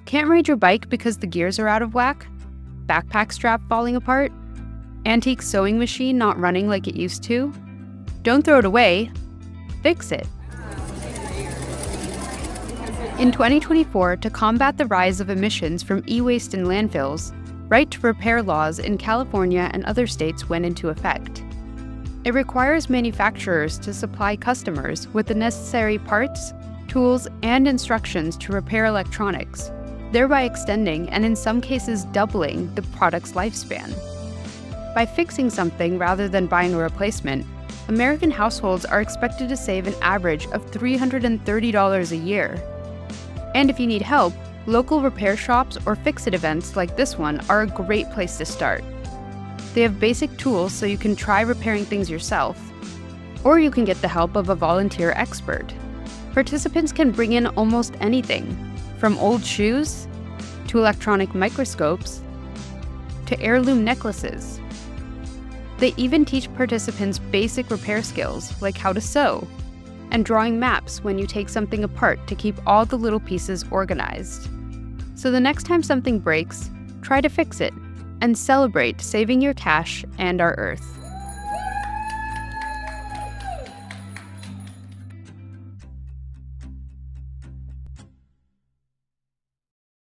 Can't ride your bike because the gears are out of whack? Backpack strap falling apart? Antique sewing machine not running like it used to? Don't throw it away. Fix it. In 2024, to combat the rise of emissions from e-waste in landfills, right to repair laws in California and other states went into effect. It requires manufacturers to supply customers with the necessary parts, tools, and instructions to repair electronics, thereby extending and in some cases doubling the product's lifespan. By fixing something rather than buying a replacement, American households are expected to save an average of $330 a year. And if you need help, local repair shops or fix-it events like this one are a great place to start. They have basic tools so you can try repairing things yourself, or you can get the help of a volunteer expert. Participants can bring in almost anything, from old shoes, to electronic microscopes, to heirloom necklaces. They even teach participants basic repair skills like how to sew, and drawing maps when you take something apart to keep all the little pieces organized. So the next time something breaks, try to fix it, and celebrate saving your cash and our Earth.